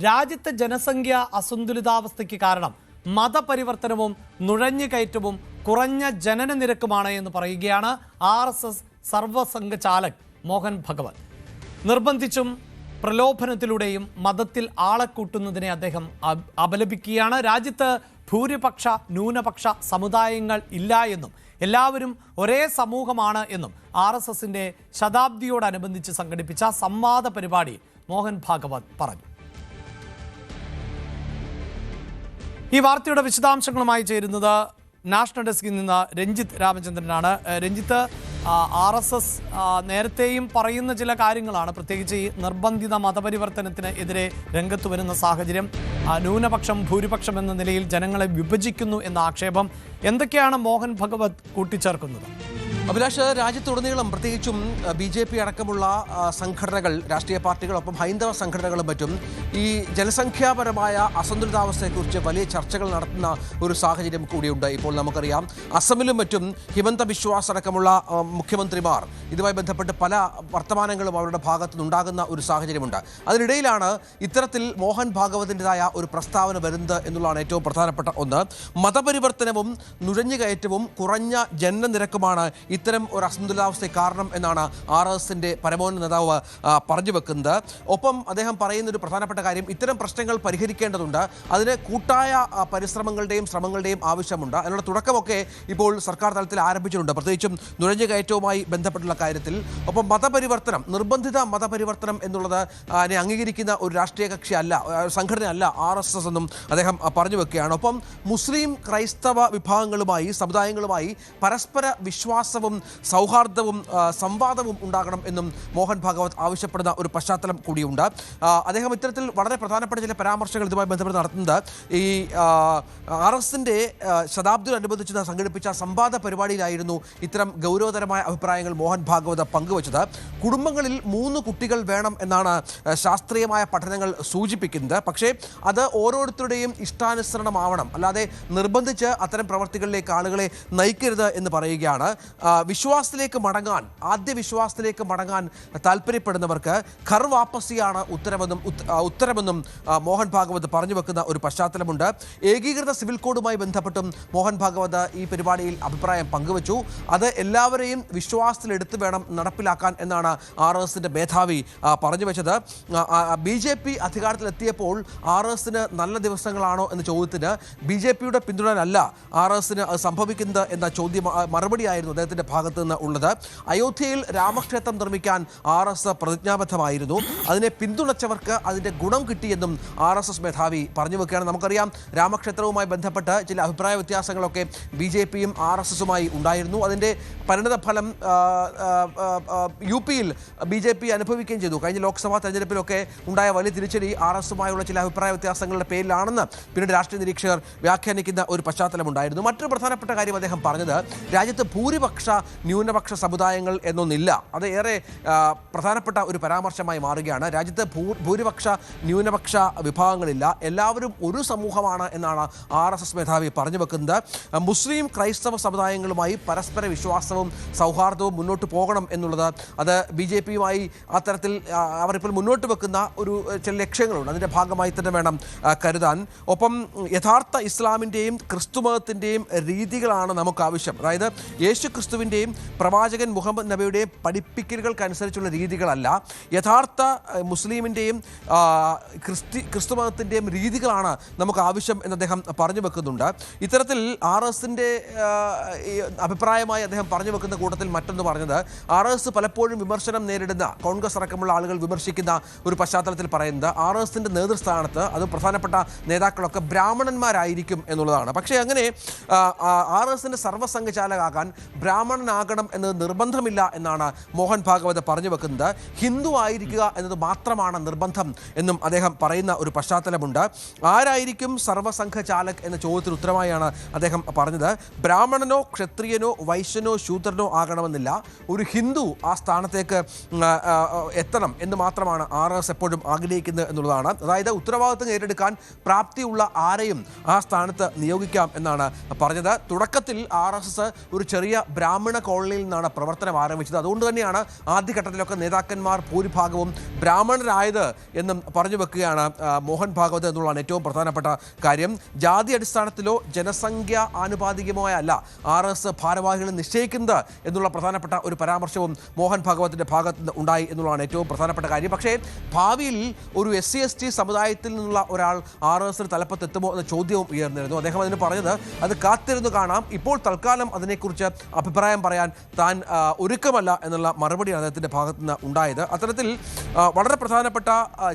രാജ്യത്തെ ജനസംഖ്യ അസന്തുലിതാവസ്ഥയ്ക്ക് കാരണം മതപരിവർത്തനവും നുഴഞ്ഞുകയറ്റവും കുറഞ്ഞ ജനന നിരക്കുമാണ് എന്ന് പറയുകയാണ് RSS സർവസംഘചാലക് മോഹൻ ഭഗവത്. നിർബന്ധിച്ചും പ്രലോഭനത്തിലൂടെയും മതത്തിൽ ആളെ കൂട്ടുന്നതിനെ അദ്ദേഹം അപലപിക്കുകയാണ്. രാജ്യത്ത് ഭൂരിപക്ഷ ന്യൂനപക്ഷ സമുദായങ്ങൾ ഇല്ല എന്നും എല്ലാവരും ഒരേ സമൂഹമാണ് എന്നും RSSന്റെ ശതാബ്ദിയോടനുബന്ധിച്ച് സംഘടിപ്പിച്ച സംവാദ പരിപാടി മോഹൻ ഭാഗവത് പറഞ്ഞു. ഈ വാർത്തയുടെ വിശദാംശങ്ങളുമായി ചേരുന്നത് നാഷണൽ ഡെസ്കിൽ നിന്ന് രഞ്ജിത്ത് രാമചന്ദ്രനാണ്. രഞ്ജിത്ത്, RSS നേരത്തെയും പറയുന്ന ചില കാര്യങ്ങളാണ്, പ്രത്യേകിച്ച് ഈ നിർബന്ധിത മതപരിവർത്തനത്തിന് എതിരെ രംഗത്ത് വരുന്ന സാഹചര്യം, ന്യൂനപക്ഷം ഭൂരിപക്ഷം എന്ന നിലയിൽ ജനങ്ങളെ വിഭജിക്കുന്നു എന്ന ആക്ഷേപം. എന്തൊക്കെയാണ് മോഹൻ ഭഗവത് കൂട്ടിച്ചേർക്കുന്നത്? അഭിലാഷ്, രാജ്യത്തുടനീളം പ്രത്യേകിച്ചും BJP അടക്കമുള്ള സംഘടനകൾ, രാഷ്ട്രീയ പാർട്ടികളൊപ്പം ഹൈന്ദവ സംഘടനകളും മറ്റും ഈ ജനസംഖ്യാപരമായ അസന്തുലിതാവസ്ഥയെക്കുറിച്ച് വലിയ ചർച്ചകൾ നടത്തുന്ന ഒരു സാഹചര്യം കൂടിയുണ്ട്. ഇപ്പോൾ നമുക്കറിയാം, അസമിലും മറ്റും ഹിമന്ത ബിശ്വാസ് അടക്കമുള്ള മുഖ്യമന്ത്രിമാർ ഇതുമായി ബന്ധപ്പെട്ട് പല വർത്തമാനങ്ങളും അവരുടെ ഭാഗത്തു നിന്നുണ്ടാകുന്ന ഒരു സാഹചര്യമുണ്ട്. അതിനിടയിലാണ് ഇത്തരത്തിൽ മോഹൻ ഭാഗവതിൻ്റെതായ ഒരു പ്രസ്താവന വരുന്നത് എന്നുള്ളതാണ് ഏറ്റവും പ്രധാനപ്പെട്ട ഒന്ന്. മതപരിവർത്തനവും നുഴഞ്ഞുകയറ്റവും കുറഞ്ഞ ജനനനിരക്കുമാണ് ഇത്തരം ഒരു അസന്തുലിതാവസ്ഥയ്ക്ക് കാരണം എന്നാണ് RSSന്റെ പരമോന്നത നേതാവ് പറഞ്ഞു വെക്കുന്നത്. ഒപ്പം അദ്ദേഹം പറയുന്ന ഒരു പ്രധാനപ്പെട്ട കാര്യം, ഇത്തരം പ്രശ്നങ്ങൾ പരിഹരിക്കേണ്ടതുണ്ട്, അതിന് കൂട്ടായ പരിശ്രമങ്ങളുടെയും ശ്രമങ്ങളുടെയും ആവശ്യമുണ്ട്. അതിനുള്ള തുടക്കമൊക്കെ ഇപ്പോൾ സർക്കാർ തലത്തിൽ ആരംഭിച്ചിട്ടുണ്ട്, പ്രത്യേകിച്ചും നുഴഞ്ഞുകയറ്റവുമായി ബന്ധപ്പെട്ടുള്ള കാര്യത്തിൽ. ഒപ്പം മതപരിവർത്തനം, നിർബന്ധിത മതപരിവർത്തനം എന്നുള്ളത് അതിനെ അംഗീകരിക്കുന്ന ഒരു രാഷ്ട്രീയ കക്ഷി അല്ല, സംഘടനയല്ല RSS എന്നും അദ്ദേഹം പറഞ്ഞു വെക്കുകയാണ്. ഒപ്പം മുസ്ലിം ക്രൈസ്തവ വിഭാഗങ്ങളുമായി, സമുദായങ്ങളുമായി പരസ്പര വിശ്വാസവും സൗഹാർദ്ദവും സംവാദവും ഉണ്ടാകണം എന്നും മോഹൻ ഭാഗവത് ആവശ്യപ്പെടുന്ന ഒരു പശ്ചാത്തലം കൂടിയുണ്ട്. അദ്ദേഹം ഇത്തരത്തിൽ വളരെ പ്രധാനപ്പെട്ട ചില പരാമർശങ്ങൾ ഇതുമായി ബന്ധപ്പെട്ട് നടത്തുന്നത് ഈ RSSന്റെ ശതാബ്ദിയോടനുബന്ധിച്ച് സംഘടിപ്പിച്ച സംവാദ പരിപാടിയിലായിരുന്നു ഇത്തരം ഗൗരവതരമായ അഭിപ്രായങ്ങൾ മോഹൻ ഭാഗവത് പങ്കുവച്ചത്. കുടുംബങ്ങളിൽ 3 കുട്ടികൾ വേണം എന്നാണ് ശാസ്ത്രീയമായ പഠനങ്ങൾ സൂചിപ്പിക്കുന്നത്. പക്ഷേ അത് ഓരോരുത്തരുടെയും ഇഷ്ടാനുസരണമാവണം, അല്ലാതെ നിർബന്ധിച്ച് അത്തരം പ്രവർത്തികളിലേക്ക് ആളുകളെ നയിക്കരുത് എന്ന് പറയുകയാണ്. വിശ്വാസത്തിലേക്ക് മടങ്ങാൻ, ആദ്യ വിശ്വാസത്തിലേക്ക് മടങ്ങാൻ താല്പര്യപ്പെടുന്നവർക്ക് ഘർ വാപ്പസിയാണ് ഉത്തരമെന്നും മോഹൻ ഭാഗവത് പറഞ്ഞു വെക്കുന്ന ഒരു പശ്ചാത്തലമുണ്ട്. ഏകീകൃത സിവിൽ കോഡുമായി ബന്ധപ്പെട്ടും മോഹൻ ഭാഗവത് ഈ പരിപാടിയിൽ അഭിപ്രായം പങ്കുവച്ചു. അത് എല്ലാവരെയും വിശ്വാസത്തിലെടുത്ത് വേണം നടപ്പിലാക്കാൻ എന്നാണ് RSSന്റെ മേധാവി പറഞ്ഞു വെച്ചത്. BJP അധികാരത്തിലെത്തിയപ്പോൾ RSSന് നല്ല ദിവസങ്ങളാണോ എന്ന ചോദ്യത്തിന് BJPയുടെ പിന്തുണയല്ല RSSന് അത് സംഭവിക്കുന്നത് എന്ന ചോദ്യം മറുപടിയായിരുന്നു അദ്ദേഹത്തിൻ്റെ ഭാഗത്തു നിന്ന് ഉള്ളത്. അയോധ്യയിൽ രാമക്ഷേത്രം നിർമ്മിക്കാൻ RSS പ്രതിജ്ഞാബദ്ധമായിരുന്നു. അതിനെ പിന്തുണച്ചവർക്ക് അതിൻ്റെ ഗുണം കിട്ടിയെന്നും RSS മേധാവി പറഞ്ഞു വെക്കുകയാണ്. നമുക്കറിയാം, രാമക്ഷേത്രവുമായി ബന്ധപ്പെട്ട് ചില അഭിപ്രായ വ്യത്യാസങ്ങളൊക്കെ BJPയും RSSുമായി ഉണ്ടായിരുന്നു. അതിൻ്റെ പരിണതഫലം UPയിൽ BJP അനുഭവിക്കുകയും ചെയ്തു. കഴിഞ്ഞ ലോക്സഭാ തെരഞ്ഞെടുപ്പിലൊക്കെ ഉണ്ടായ വലിയ തിരിച്ചടി RSSുമായുള്ള ചില അഭിപ്രായ വ്യത്യാസങ്ങളുടെ പേരിലാണെന്ന് പിന്നീട് രാഷ്ട്രീയ നിരീക്ഷകർ വ്യാഖ്യാനിക്കുന്ന ഒരു പശ്ചാത്തലമുണ്ടായിരുന്നു. മറ്റൊരു പ്രധാനപ്പെട്ട കാര്യം അദ്ദേഹം പറഞ്ഞത്, രാജ്യത്ത് ഭൂരിപക്ഷ ന്യൂനപക്ഷ സമുദായങ്ങൾ എന്നൊന്നില്ല. അത് ഏറെ പ്രധാനപ്പെട്ട ഒരു പരാമർശമായി മാറുകയാണ്. രാജ്യത്ത് ഭൂരിപക്ഷ ന്യൂനപക്ഷ വിഭാഗങ്ങളില്ല, എല്ലാവരും ഒരു സമൂഹമാണ് എന്നാണ് RSS മേധാവി പറഞ്ഞു വെക്കുന്നത്. മുസ്ലിം ക്രൈസ്തവ സമുദായങ്ങളുമായി പരസ്പര വിശ്വാസവും സൗഹാർദ്ദവും മുന്നോട്ട് പോകണം എന്നുള്ളത് അത് BJPയുമായി അത്തരത്തിൽ അവർ ഇപ്പോൾ മുന്നോട്ട് വെക്കുന്ന ഒരു ചില ലക്ഷ്യങ്ങളുണ്ട്, അതിൻ്റെ ഭാഗമായി തന്നെ വേണം കരുതാൻ. ഒപ്പം യഥാർത്ഥ ഇസ്ലാമിൻ്റെയും ക്രിസ്തുമതത്തിൻ്റെയും രീതികളാണ് നമുക്ക് ആവശ്യം. അതായത് യേശു ക്രിസ്തുവിൻ്റെയും പ്രവാചകൻ മുഹമ്മദ് നബിയുടെയും പഠിപ്പിക്കലുകൾക്കനുസരിച്ചുള്ള രീതികളല്ല, യഥാർത്ഥ മുസ്ലിമിൻ്റെയും ക്രിസ്തുമതത്തിൻ്റെയും രീതികളാണ് നമുക്ക് ആവശ്യം എന്ന് അദ്ദേഹം പറഞ്ഞു വെക്കുന്നുണ്ട്. ഇത്തരത്തിൽ RSSന്റെ അഭിപ്രായമായി അദ്ദേഹം പറഞ്ഞു വെക്കുന്ന കൂട്ടത്തിൽ മറ്റൊന്ന് പറഞ്ഞത്, RSS പലപ്പോഴും വിമർശനം നേരിടുന്ന, കോൺഗ്രസ് അടക്കമുള്ള ആളുകൾ വിമർശിക്കുന്ന ഒരു പശ്ചാത്തലത്തിൽ പറയുന്നത്, RSSന്റെ നേതൃസ്ഥാനത്ത് അത് പ്രധാനപ്പെട്ട നേതാക്കളൊക്കെ ബ്രാഹ്മണന്മാരായിരിക്കും എന്നുള്ളതാണ്. പക്ഷേ അങ്ങനെ RSSന്റെ സർവ്വസംഘചാലകാകാൻ ബ്രാഹ്മണനാകണം എന്നത് നിർബന്ധമില്ല എന്നാണ് മോഹൻ ഭാഗവത് പറഞ്ഞു വെക്കുന്നത്. ഹിന്ദു ആയിരിക്കുക എന്നത് മാത്രമാണ് നിർബന്ധം എന്നും അദ്ദേഹം പറയുന്ന ഒരു പശ്ചാത്തലമുണ്ട്. ആരായിരിക്കും സർവസംഘചാലക് എന്ന ചോദ്യത്തിന് ഉത്തരമായാണ് അദ്ദേഹം പറഞ്ഞത്, ബ്രാഹ്മണനോ ക്ഷത്രിയനോ വൈശ്യനോ ശൂദ്രനോ ആകണമെന്നില്ല, ഒരു ഹിന്ദു ആ സ്ഥാനത്തേക്ക് എത്തണം എന്ന് മാത്രമാണ് RSS എപ്പോഴും ആഗ്രഹിക്കുന്നത് എന്നുള്ളതാണ്. അതായത് ഉത്തരവാദിത്വം ഏറ്റെടുക്കാൻ പ്രാപ്തിയുള്ള ആരെയും ആ സ്ഥാനത്ത് നിയോഗിക്കാം എന്നാണ് പറഞ്ഞത്. തുടക്കത്തിൽ RSS ഒരു ചെറിയ ബ്രാഹ്മണ കോളനിയിൽ നിന്നാണ് പ്രവർത്തനം ആരംഭിച്ചത്. അതുകൊണ്ട് തന്നെയാണ് ആദ്യഘട്ടത്തിലൊക്കെ നേതാക്കന്മാർ ഭൂരിഭാഗവും ബ്രാഹ്മണരായത് എന്നും പറഞ്ഞു വെക്കുകയാണ് മോഹൻ ഭാഗവത് എന്നുള്ളതാണ് ഏറ്റവും പ്രധാനപ്പെട്ട കാര്യം. ജാതി അടിസ്ഥാനത്തിലോ ജനസംഖ്യ ആനുപാതികമായ അല്ല RSS ഭാരവാഹികളെ നിശ്ചയിക്കുന്നത് എന്നുള്ള പ്രധാനപ്പെട്ട ഒരു പരാമർശവും മോഹൻ ഭാഗവതിൻ്റെ ഭാഗത്ത് നിന്ന് ഉണ്ടായി എന്നുള്ളതാണ് ഏറ്റവും പ്രധാനപ്പെട്ട കാര്യം. പക്ഷേ ഭാവിയിൽ ഒരു SC/ST സമുദായത്തിൽ നിന്നുള്ള ഒരാൾ RSS തലപ്പത്തെത്തുമോ എന്ന ചോദ്യവും ഉയർന്നിരുന്നു. അദ്ദേഹം അതിന് പറഞ്ഞത് അത് കാത്തിരുന്നു കാണാം, ഇപ്പോൾ തൽക്കാലം അതിനെക്കുറിച്ച് അഭിപ്രായം പറയാൻ താൻ ഒരുക്കമല്ല എന്നുള്ള മറുപടിയാണ് അദ്ദേഹത്തിൻ്റെ ഭാഗത്തു നിന്ന് ഉണ്ടായത്. അത്തരത്തിൽ വളരെ പ്രധാനപ്പെട്ട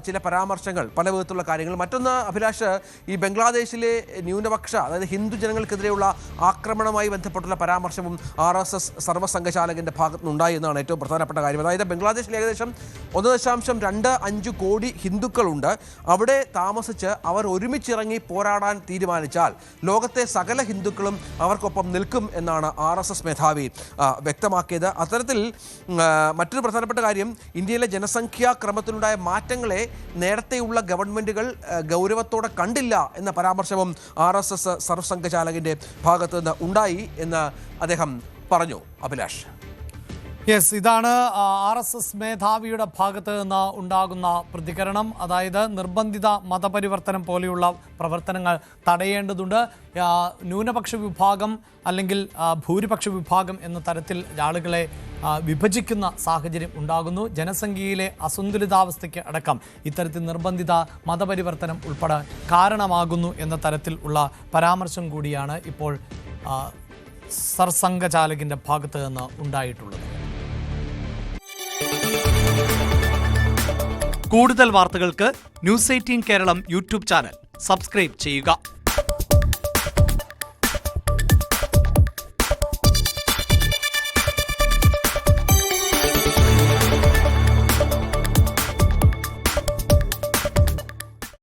ചില പരാമർശങ്ങൾ, പല വിധത്തിലുള്ള കാര്യങ്ങൾ. മറ്റൊന്ന് അഭിലാഷ്, ഈ ബംഗ്ലാദേശിലെ ന്യൂനപക്ഷ, അതായത് ഹിന്ദു ജനങ്ങൾക്കെതിരെയുള്ള ആക്രമണവുമായി ബന്ധപ്പെട്ടുള്ള പരാമർശവും RSS സർവ്വസംഘചാലകൻ്റെ ഭാഗത്തു നിന്നുണ്ടായി എന്നാണ് ഏറ്റവും പ്രധാനപ്പെട്ട കാര്യം. അതായത് ബംഗ്ലാദേശിൽ ഏകദേശം 1.25 കോടി ഹിന്ദുക്കളുണ്ട്. അവിടെ താമസിച്ച് അവർ ഒരുമിച്ചിറങ്ങി പോരാടാൻ തീരുമാനിച്ചാൽ ലോകത്തെ സകല ഹിന്ദുക്കളും അവർക്കൊപ്പം നിൽക്കും എന്നാണ് RSS മേധാവി വ്യക്തമാക്കിയത്. അത്തരത്തിൽ മറ്റൊരു പ്രധാനപ്പെട്ട കാര്യം, ഇന്ത്യയിലെ ജനസംഖ്യാ ക്രമത്തിലുണ്ടായ മാറ്റങ്ങളെ നേരത്തെയുള്ള ഗവൺമെൻറ്റുകൾ ഗൗരവത്തോടെ കണ്ടില്ല എന്ന പരാമർശവും RSS സർവ്വസംഘചാലകൻ്റെ ഭാഗത്ത് നിന്ന് ഉണ്ടായി എന്ന് അദ്ദേഹം പറഞ്ഞു. അഭിലാഷ്, യെസ്, ഇതാണ് RSS മേധാവിയുടെ ഭാഗത്ത് നിന്ന് ഉണ്ടാകുന്ന പ്രതികരണം. അതായത് നിർബന്ധിത മതപരിവർത്തനം പോലെയുള്ള പ്രവർത്തനങ്ങൾ തടയേണ്ടതുണ്ട്. ന്യൂനപക്ഷ വിഭാഗം അല്ലെങ്കിൽ ഭൂരിപക്ഷ വിഭാഗം എന്ന തരത്തിൽ ആളുകളെ വിഭജിക്കുന്ന സാഹചര്യം ഉണ്ടാകുന്നു. ജനസംഖ്യയിലെ അസന്തുലിതാവസ്ഥയ്ക്ക് അടക്കം ഇത്തരത്തിൽ നിർബന്ധിത മതപരിവർത്തനം ഉൾപ്പെടെ കാരണമാകുന്നു എന്ന തരത്തിൽ ഉള്ള പരാമർശം കൂടിയാണ് ഇപ്പോൾ സർസംഘചാലകിൻ്റെ ഭാഗത്ത് നിന്ന് ഉണ്ടായിട്ടുള്ളത്. കൂടുതൽ വാർത്തകൾക്ക് News 18 Keralam YouTube channel subscribe ചെയ്യുക.